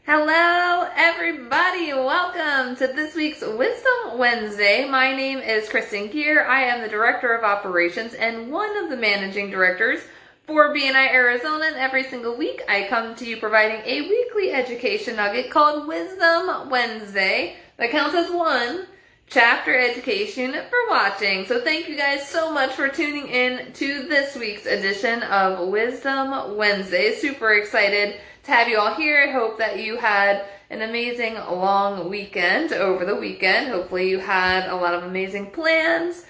Hello, everybody. Welcome to this week's Wisdom Wednesday. My name is Kristen Gear. I am the Director of Operations and one of the Managing Directors for BNI Arizona. And every single week, I come to you providing a weekly education nugget called Wisdom Wednesday that counts as one chapter education for watching. So thank you guys so much for tuning in to this week's edition of Wisdom Wednesday. Super excited to have you all here. I hope that you had an amazing long weekend over the weekend. Hopefully you had a lot of amazing plans.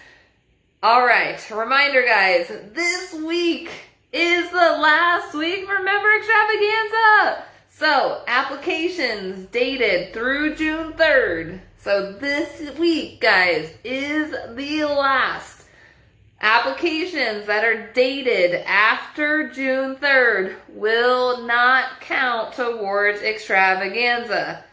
All right, reminder guys, this week is the last week for Member Extravaganza. So applications dated through June 3rd. So this week, guys, is the last. Applications that are dated after June 3rd will not count towards extravaganza.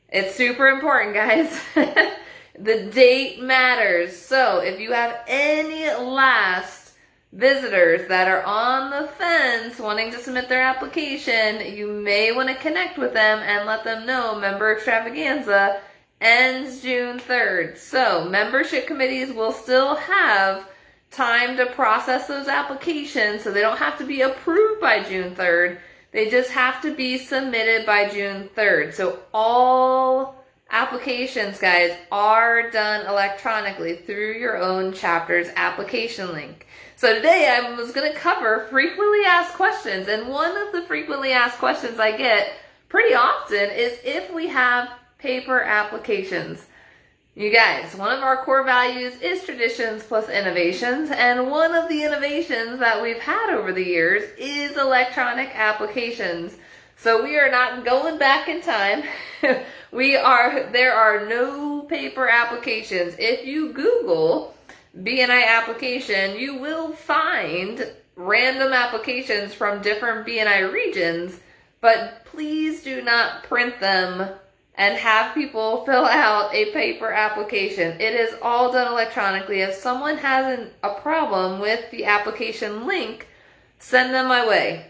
It's super important, guys. The date matters. So if you have any last visitors that are on the fence wanting to submit their application, you may want to connect with them and let them know Member Extravaganza ends June 3rd. So membership committees will still have time to process those applications, so they don't have to be approved by June 3rd. They just have to be submitted by June 3rd. So all applications, guys, are done electronically through your own chapter's application link. So today I was going to cover frequently asked questions, and one of the frequently asked questions I get pretty often is if we have paper applications. You guys, one of our core values is traditions plus innovations, and one of the innovations that we've had over the years is electronic applications. So we are not going back in time. There are no paper applications. If you Google BNI application, you will find random applications from different BNI regions, but please do not print them and have people fill out a paper application. It is all done electronically. If someone has a problem with the application link, send them my way.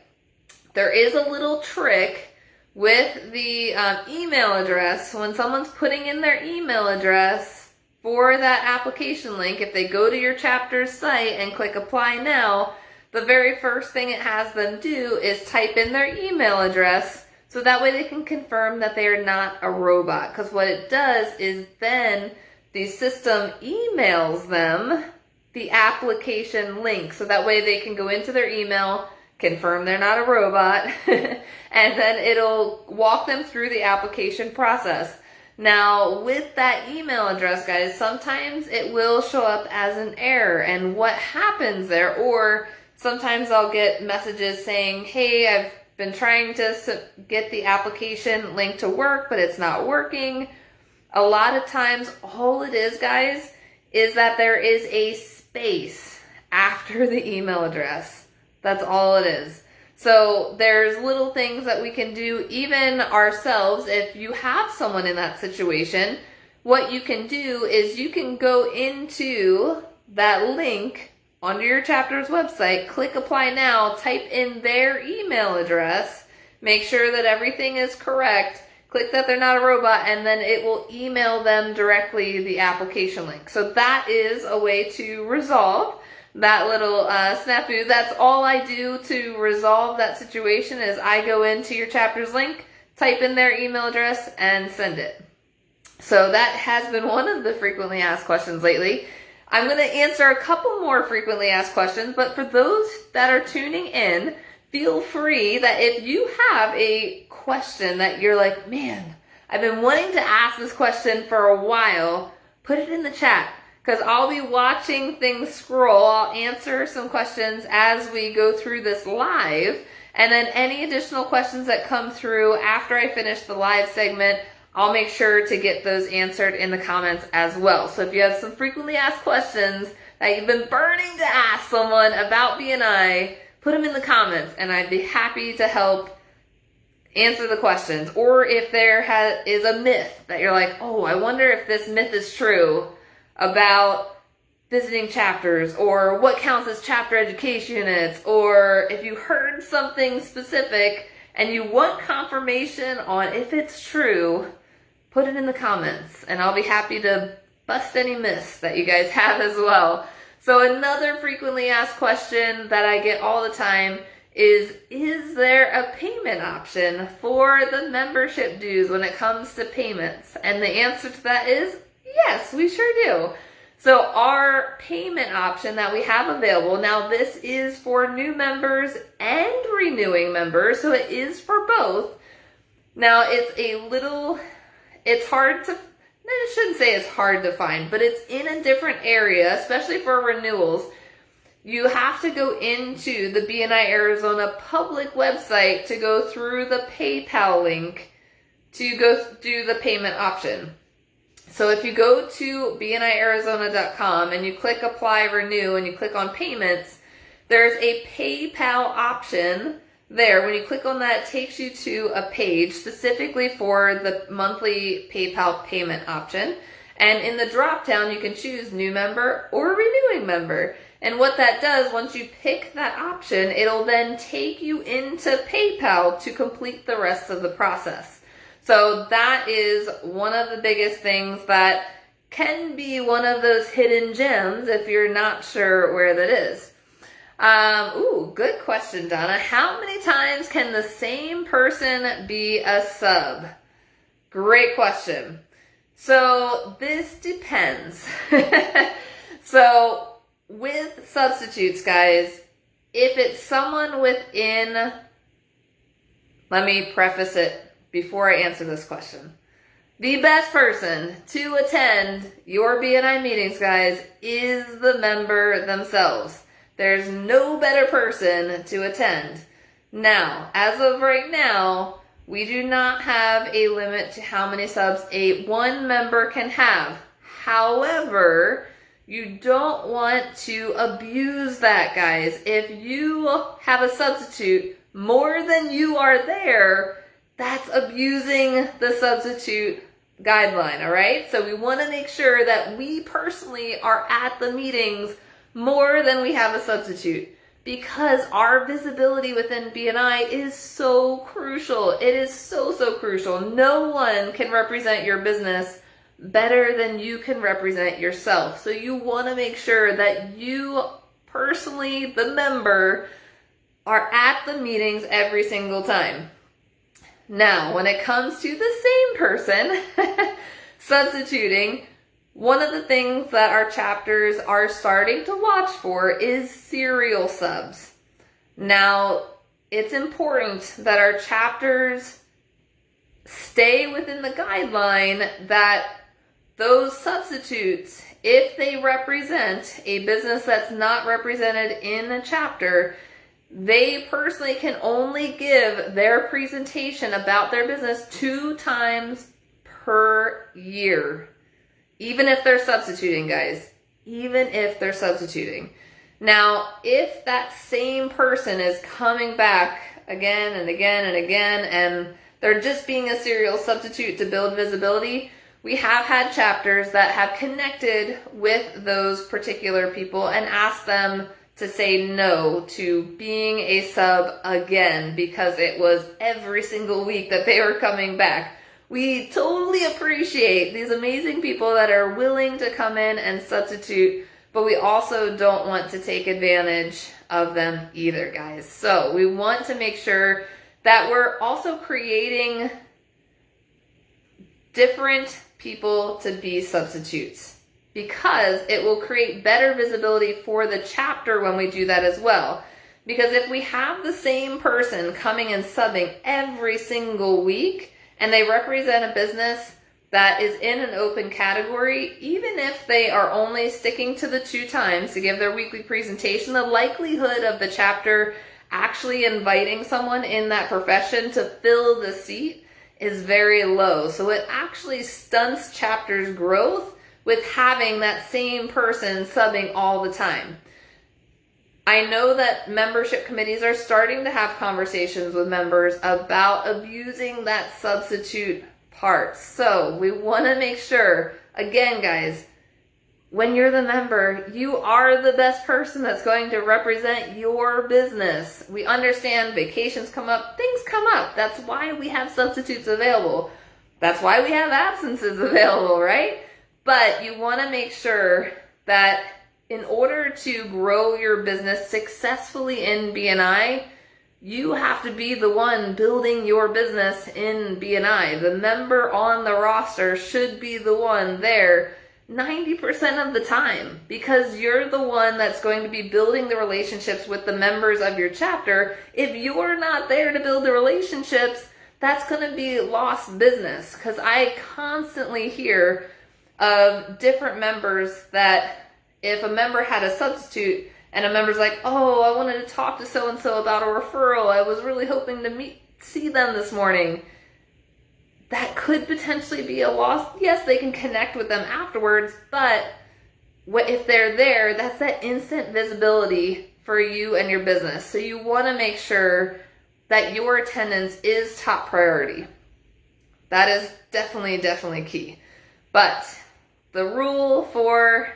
There is a little trick with the email address. When someone's putting in their email address for that application link, if they go to your chapter's site and click apply now, the very first thing it has them do is type in their email address, so that way they can confirm that they are not a robot. Because what it does is then the system emails them the application link. So that way they can go into their email, confirm they're not a robot, and then it'll walk them through the application process. Now, with that email address, guys, sometimes it will show up as an error. And what happens there, or sometimes I'll get messages saying, hey, I've been trying to get the application link to work, but it's not working. A lot of times, all it is, guys, is that there is a space after the email address. That's all it is. So there's little things that we can do even ourselves. If you have someone in that situation, what you can do is you can go into that link onto your chapter's website, click apply now, type in their email address, make sure that everything is correct, click that they're not a robot, and then it will email them directly the application link. So that is a way to resolve that little snafu. That's all I do to resolve that situation is I go into your chapter's link, type in their email address, and send it. So that has been one of the frequently asked questions lately. I'm going to answer a couple more frequently asked questions, but for those that are tuning in, feel free that if you have a question that you're like, man, I've been wanting to ask this question for a while, put it in the chat, because I'll be watching things scroll. I'll answer some questions as we go through this live, and then any additional questions that come through after I finish the live segment, I'll make sure to get those answered in the comments as well. So if you have some frequently asked questions that you've been burning to ask someone about BNI, put them in the comments and I'd be happy to help answer the questions. Or if there is a myth that you're like, oh, I wonder if this myth is true about visiting chapters, or what counts as chapter education units, or if you heard something specific and you want confirmation on if it's true, put it in the comments and I'll be happy to bust any myths that you guys have as well. So another frequently asked question that I get all the time is there a payment option for the membership dues when it comes to payments? And the answer to that is yes, we sure do. So our payment option that we have available, now this is for new members and renewing members, so it is for both. Now it's hard to, I shouldn't say it's hard to find, but it's in a different area, especially for renewals. You have to go into the BNI Arizona public website to go through the PayPal link to go do the payment option. So if you go to bniarizona.com and you click apply renew and you click on payments, there's a PayPal option there. When you click on that, it takes you to a page specifically for the monthly PayPal payment option. And in the drop down, you can choose new member or renewing member. And what that does, once you pick that option, it'll then take you into PayPal to complete the rest of the process. So that is one of the biggest things that can be one of those hidden gems if you're not sure where that is. Good question, Donna. How many times can the same person be a sub? Great question. So this depends. So with substitutes, guys, if it's someone within, let me preface it before I answer this question. The best person to attend your BNI meetings, guys, is the member themselves. There's no better person to attend. Now, as of right now, we do not have a limit to how many subs one member can have. However, you don't want to abuse that, guys. If you have a substitute more than you are there, that's abusing the substitute guideline, all right? So we want to make sure that we personally are at the meetings more than we have a substitute, because our visibility within BNI is so crucial. It is so crucial. No one can represent your business better than you can represent yourself. So you want to make sure that you personally, the member, are at the meetings every single time. Now, when it comes to the same person substituting, one of the things that our chapters are starting to watch for is serial subs. Now, it's important that our chapters stay within the guideline that those substitutes, if they represent a business that's not represented in a chapter, they personally can only give their presentation about their business 2 times per year. Even if they're substituting, guys. Even if they're substituting. Now, if that same person is coming back again and again and again, and they're just being a serial substitute to build visibility, we have had chapters that have connected with those particular people and asked them to say no to being a sub again because it was every single week that they were coming back. We totally appreciate these amazing people that are willing to come in and substitute, but we also don't want to take advantage of them either, guys. So we want to make sure that we're also creating different people to be substitutes, because it will create better visibility for the chapter when we do that as well. Because if we have the same person coming and subbing every single week, and they represent a business that is in an open category, even if they are only sticking to the 2 times to give their weekly presentation, the likelihood of the chapter actually inviting someone in that profession to fill the seat is very low. So it actually stunts chapters' growth with having that same person subbing all the time. I know that membership committees are starting to have conversations with members about abusing that substitute part. So we want to make sure, again, guys, when you're the member, you are the best person that's going to represent your business. We understand vacations come up, things come up. That's why we have substitutes available. That's why we have absences available, right? But you want to make sure that in order to grow your business successfully in BNI, you have to be the one building your business in BNI. The member on the roster should be the one there 90% of the time, because you're the one that's going to be building the relationships with the members of your chapter. If you're not there to build the relationships, that's going to be lost business. Because I constantly hear of different members that if a member had a substitute and a member's like, oh, I wanted to talk to so-and-so about a referral, I was really hoping to see them this morning, that could potentially be a loss. Yes, they can connect with them afterwards, but if they're there, that's that instant visibility for you and your business. So you want to make sure that your attendance is top priority. That is definitely key. But the rule for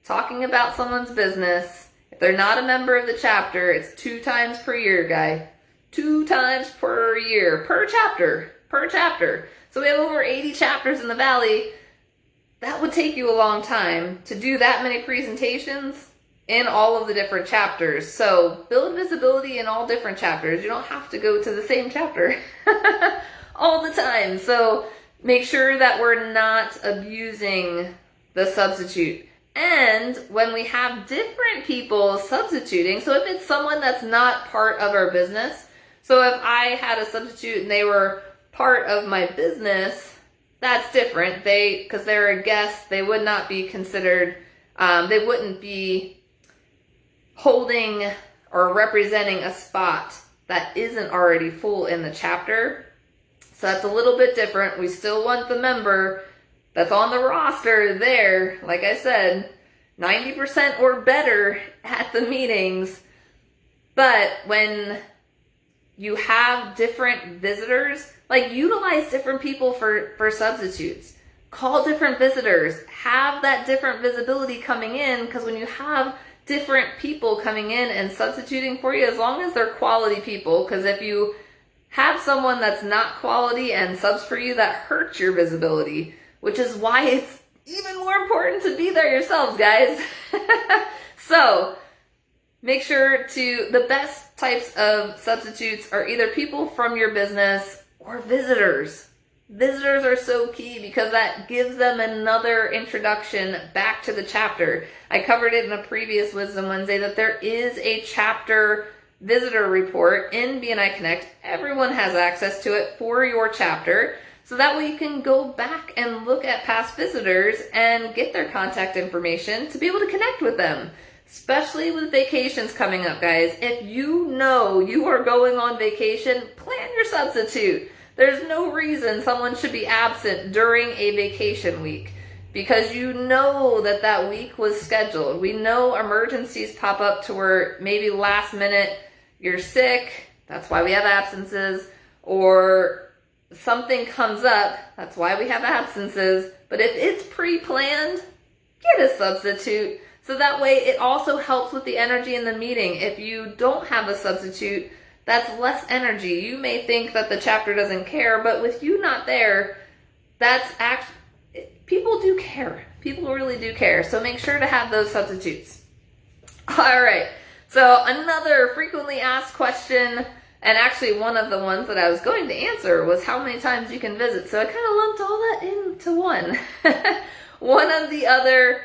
talking about someone's business, if they're not a member of the chapter, it's 2 times per year, guy. 2 times per year, per chapter. So we have over 80 chapters in the Valley. That would take you a long time to do that many presentations in all of the different chapters. So build visibility in all different chapters. You don't have to go to the same chapter all the time. So make sure that we're not abusing the substitute. And when we have different people substituting, so if it's someone that's not part of our business, so if I had a substitute and they were part of my business, that's different. Because they're a guest, they would not be considered, they wouldn't be holding or representing a spot that isn't already full in the chapter. So that's a little bit different. We still want the member that's on the roster there, like I said, 90% or better at the meetings. But when you have different visitors, like utilize different people for substitutes. Call different visitors. Have that different visibility coming in, because when you have different people coming in and substituting for you, as long as they're quality people, because if you have someone that's not quality and subs for you, that hurts your visibility, which is why it's even more important to be there yourselves, guys. So make sure the best types of substitutes are either people from your business or visitors. Visitors are so key because that gives them another introduction back to the chapter. I covered it in a previous Wisdom Wednesday that there is a chapter visitor report in BNI Connect. Everyone has access to it for your chapter. So that way you can go back and look at past visitors and get their contact information to be able to connect with them. Especially with vacations coming up, guys. If you know you are going on vacation, plan your substitute. There's no reason someone should be absent during a vacation week, because you know that week was scheduled. We know emergencies pop up to where maybe last minute you're sick, that's why we have absences, or something comes up, that's why we have absences. But if it's pre-planned, get a substitute. So that way it also helps with the energy in the meeting. If you don't have a substitute, that's less energy. You may think that the chapter doesn't care, but with you not there, people do care. People really do care. So make sure to have those substitutes. All right. So another frequently asked question, and actually one of the ones that I was going to answer, was how many times you can visit. So I kind of lumped all that into one. One of the other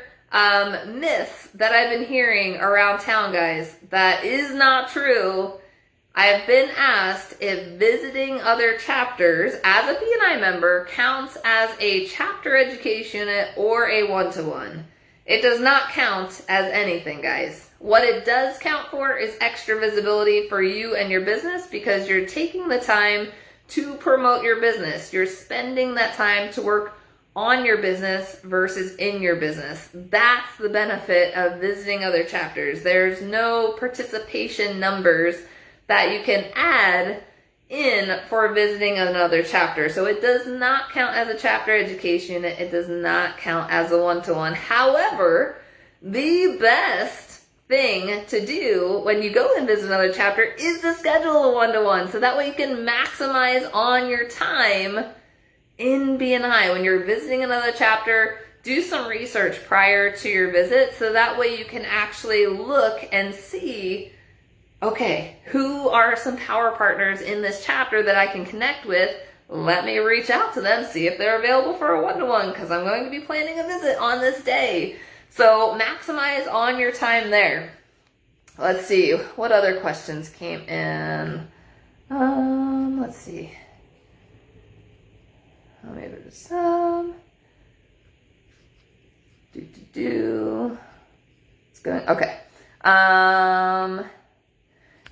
myths that I've been hearing around town, guys, that is not true. I've been asked if visiting other chapters as a BNI member counts as a chapter education unit or a one-to-one. It does not count as anything, guys. What it does count for is extra visibility for you and your business, because you're taking the time to promote your business. You're spending that time to work on your business versus in your business. That's the benefit of visiting other chapters. There's no participation numbers that you can add in for visiting another chapter. So it does not count as a chapter education unit. It does not count as a one-to-one. However, the best thing to do when you go and visit another chapter is to schedule a one-to-one. So that way you can maximize on your time in BNI. When you're visiting another chapter, do some research prior to your visit so that way you can actually look and see, okay, who are some power partners in this chapter that I can connect with? Let me reach out to them, see if they're available for a one-to-one, because I'm going to be planning a visit on this day. So maximize on your time there. Let's see, what other questions came in? Let's see. Maybe there's some. It's going, okay.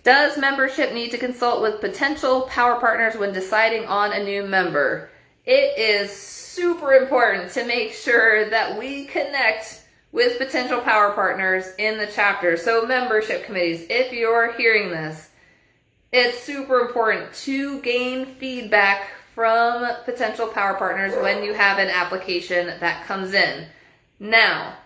Does membership need to consult with potential power partners when deciding on a new member? It is super important to make sure that we connect with potential power partners in the chapter. So membership committees, if you're hearing this, it's super important to gain feedback from potential power partners when you have an application that comes in. Now,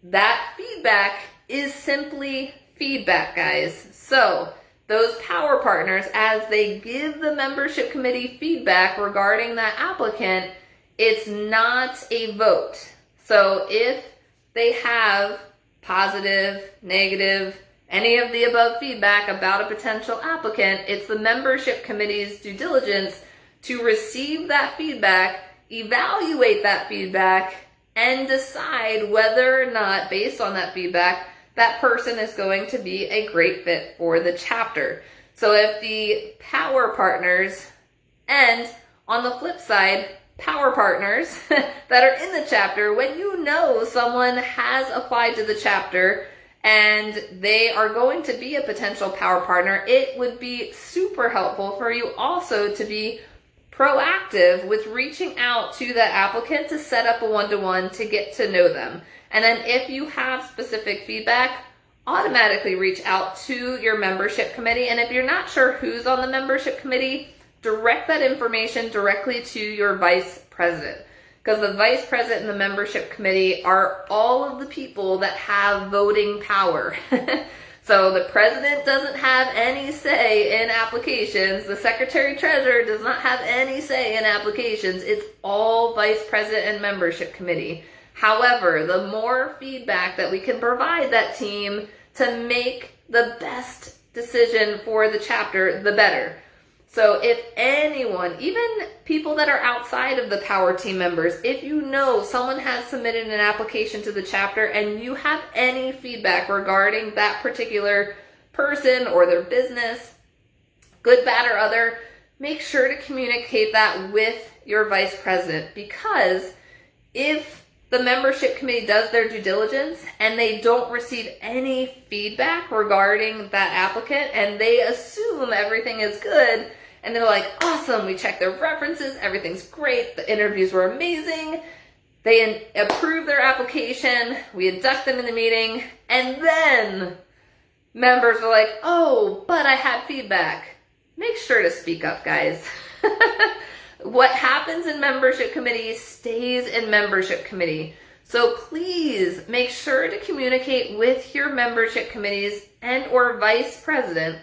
that feedback is simply feedback, guys. So those power partners, as they give the membership committee feedback regarding that applicant, it's not a vote. So if they have positive, negative, any of the above feedback about a potential applicant, it's the membership committee's due diligence to receive that feedback, evaluate that feedback, and decide whether or not, based on that feedback, that person is going to be a great fit for the chapter. So if the power partners, and on the flip side, power partners that are in the chapter, when you know someone has applied to the chapter and they are going to be a potential power partner, it would be super helpful for you also to be proactive with reaching out to that applicant to set up a one-to-one to get to know them. And then if you have specific feedback, automatically reach out to your membership committee. And if you're not sure who's on the membership committee, direct that information directly to your vice president. Because the vice president and the membership committee are all of the people that have voting power. So the president doesn't have any say in applications. The secretary treasurer does not have any say in applications. It's all vice president and membership committee. However, the more feedback that we can provide that team to make the best decision for the chapter, the better. So if anyone, even people that are outside of the power team members, if you know someone has submitted an application to the chapter and you have any feedback regarding that particular person or their business, good, bad, or other, make sure to communicate that with your vice president, because if the membership committee does their due diligence and they don't receive any feedback regarding that applicant and they assume everything is good, and they're like, awesome, we checked their references, everything's great, the interviews were amazing, they approve their application, we induct them in the meeting, and then members are like, oh, but I had feedback. Make sure to speak up, guys. What happens in membership committee stays in membership committee. So please make sure to communicate with your membership committees and or vice president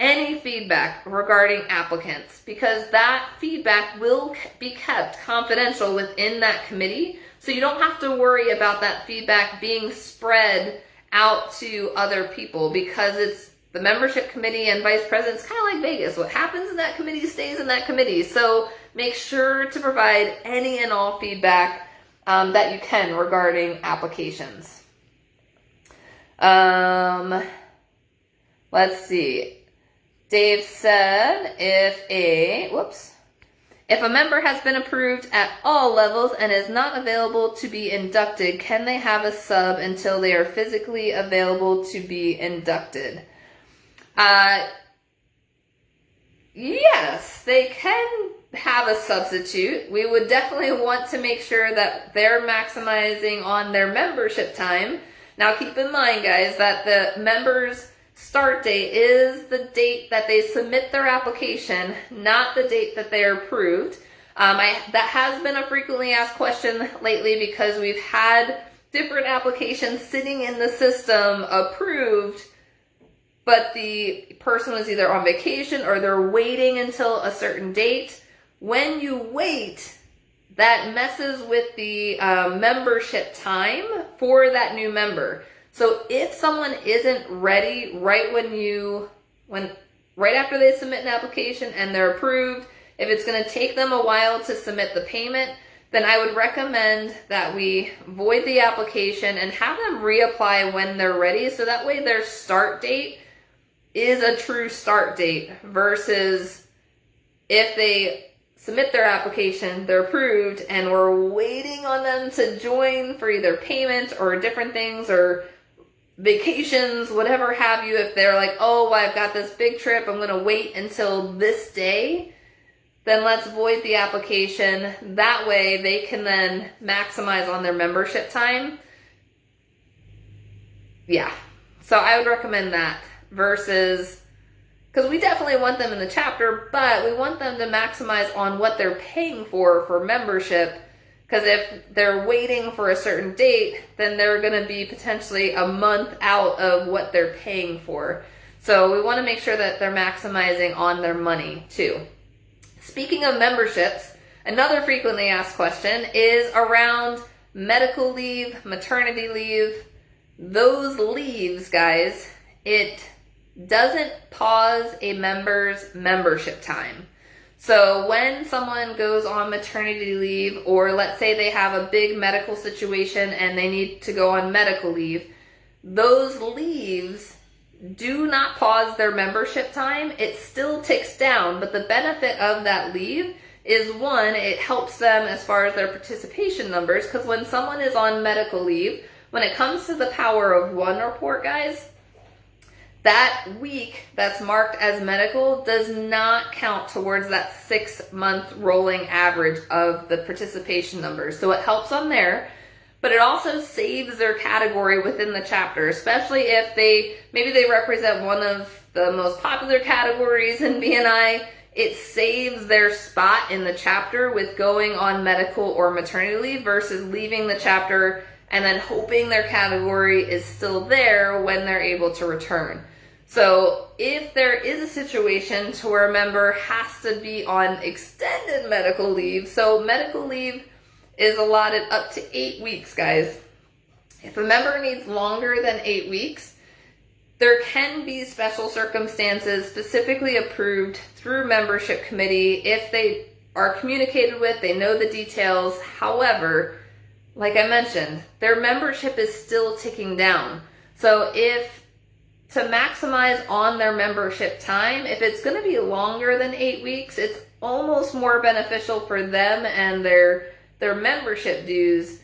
any feedback regarding applicants, because that feedback will be kept confidential within that committee. So you don't have to worry about that feedback being spread out to other people, because it's the membership committee and vice president's kind of like Vegas. What happens in that committee stays in that committee. So make sure to provide any and all feedback that you can regarding applications. Let's see. Dave said if a member has been approved at all levels and is not available to be inducted, can they have a sub until they are physically available to be inducted? Yes, they can have a substitute. We would definitely want to make sure that they're maximizing on their membership time. Now keep in mind, guys, that the members start date is the date that they submit their application, not the date that they are approved. That has been a frequently asked question lately because we've had different applications sitting in the system approved, but the person was either on vacation or they're waiting until a certain date. When you wait, that messes with the membership time for that new member. So if someone isn't ready right after they submit an application and they're approved, if it's going to take them a while to submit the payment, then I would recommend that we void the application and have them reapply when they're ready, so that way their start date is a true start date versus if they submit their application, they're approved, and we're waiting on them to join for either payment or different things or vacations, whatever have you. If they're like, oh, I've got this big trip, I'm going to wait until this day, then let's void the application. That way they can then maximize on their membership time. Yeah, so I would recommend that versus, because we definitely want them in the chapter, but we want them to maximize on what they're paying for membership. Because if they're waiting for a certain date, then they're going to be potentially a month out of what they're paying for. So we want to make sure that they're maximizing on their money too. Speaking of memberships, another frequently asked question is around medical leave, maternity leave. Those leaves, guys, it doesn't pause a member's membership time. So when someone goes on maternity leave, or let's say they have a big medical situation and they need to go on medical leave, those leaves do not pause their membership time. It still ticks down, but the benefit of that leave is, one, it helps them as far as their participation numbers, because when someone is on medical leave, when it comes to the Power of One report, guys, that week that's marked as medical does not count towards that 6-month rolling average of the participation numbers. So it helps them there, but it also saves their category within the chapter, especially if maybe they represent one of the most popular categories in BNI. It saves their spot in the chapter with going on medical or maternity leave versus leaving the chapter and then hoping their category is still there when they're able to return. So if there is a situation to where a member has to be on extended medical leave, so medical leave is allotted up to 8 weeks, guys. If a member needs longer than 8 weeks, there can be special circumstances specifically approved through membership committee if they are communicated with, they know the details. However, like I mentioned, their membership is still ticking down. So to maximize on their membership time, if it's going to be longer than 8 weeks, it's almost more beneficial for them and their membership dues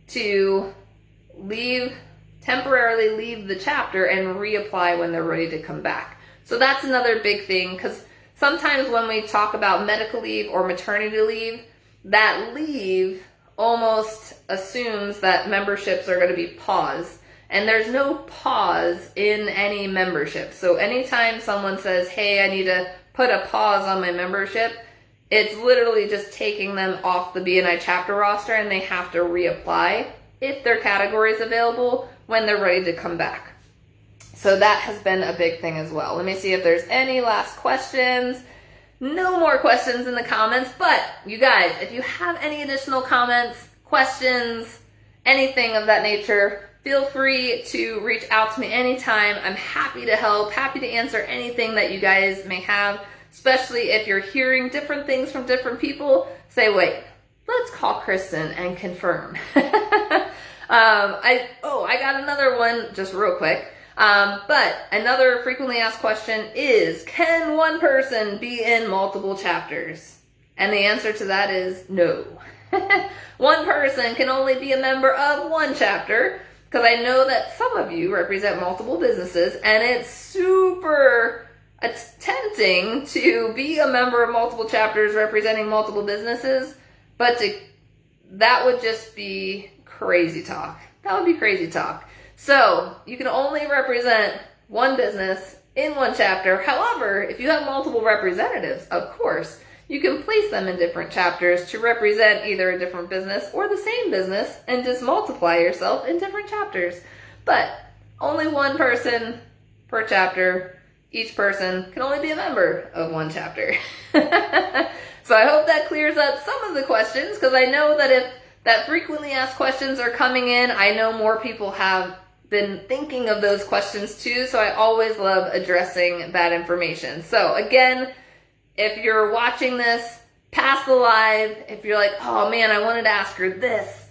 to temporarily leave the chapter and reapply when they're ready to come back. So that's another big thing, because sometimes when we talk about medical leave or maternity leave, that leave almost assumes that memberships are going to be paused. And there's no pause in any membership. So anytime someone says, hey, I need to put a pause on my membership, it's literally just taking them off the BNI chapter roster and they have to reapply if their category is available when they're ready to come back. So that has been a big thing as well. Let me see if there's any last questions. No more questions in the comments, but you guys, if you have any additional comments, questions, anything of that nature, feel free to reach out to me anytime. I'm happy to help, happy to answer anything that you guys may have, especially if you're hearing different things from different people. Say, wait, let's call Kristen and confirm. I got another one just real quick. But another frequently asked question is, can one person be in multiple chapters? And the answer to that is no. One person can only be a member of one chapter, because I know that some of you represent multiple businesses and it's super tempting to be a member of multiple chapters representing multiple businesses, but that would just be crazy talk. That would be crazy talk. So you can only represent one business in one chapter. However, if you have multiple representatives, of course, you can place them in different chapters to represent either a different business or the same business and just multiply yourself in different chapters. But only one person per chapter. Each person can only be a member of one chapter. So I hope that clears up some of the questions, because I know that if that frequently asked questions are coming in, I know more people have been thinking of those questions too, so I always love addressing that information. So again, if you're watching this past the live, if you're like, oh man, I wanted to ask her this,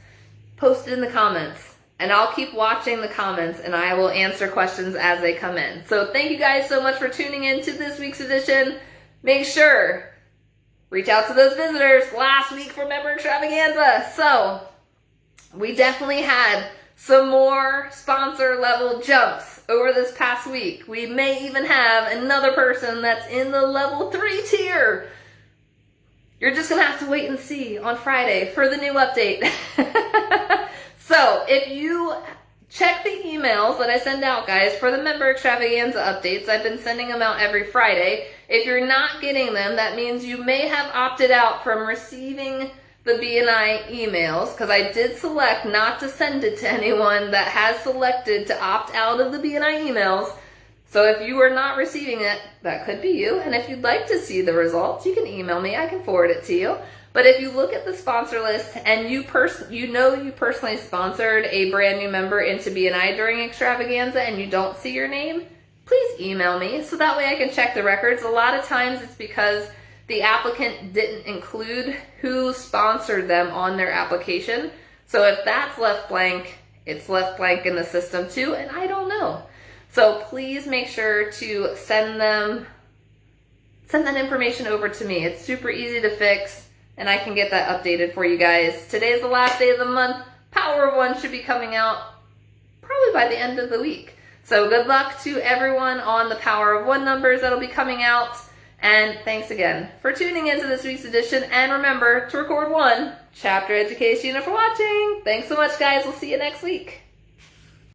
post it in the comments. And I'll keep watching the comments and I will answer questions as they come in. So thank you guys so much for tuning in to this week's edition. Make sure, reach out to those visitors last week for Member Extravaganza. So we definitely had some more sponsor level jumps over this past week. We may even have another person that's in the level 3 tier. You're just gonna have to wait and see on Friday for the new update. So if you check the emails that I send out, guys, for the Member Extravaganza updates, I've been sending them out every Friday. If you're not getting them, that means you may have opted out from receiving the BNI emails, because I did select not to send it to anyone that has selected to opt out of the BNI emails. So if you are not receiving it, that could be you. And if you'd like to see the results, you can email me. I can forward it to you. But if you look at the sponsor list and you personally sponsored a brand new member into BNI during Extravaganza and you don't see your name, please email me so that way I can check the records. A lot of times it's because the applicant didn't include who sponsored them on their application. So if that's left blank, it's left blank in the system too, and I don't know. So please make sure to send that information over to me. It's super easy to fix. And I can get that updated for you guys. Today's the last day of the month. Power of One should be coming out probably by the end of the week. So good luck to everyone on the Power of One numbers that'll be coming out. And thanks again for tuning into this week's edition. And remember to record one chapter education for watching. Thanks so much, guys. We'll see you next week.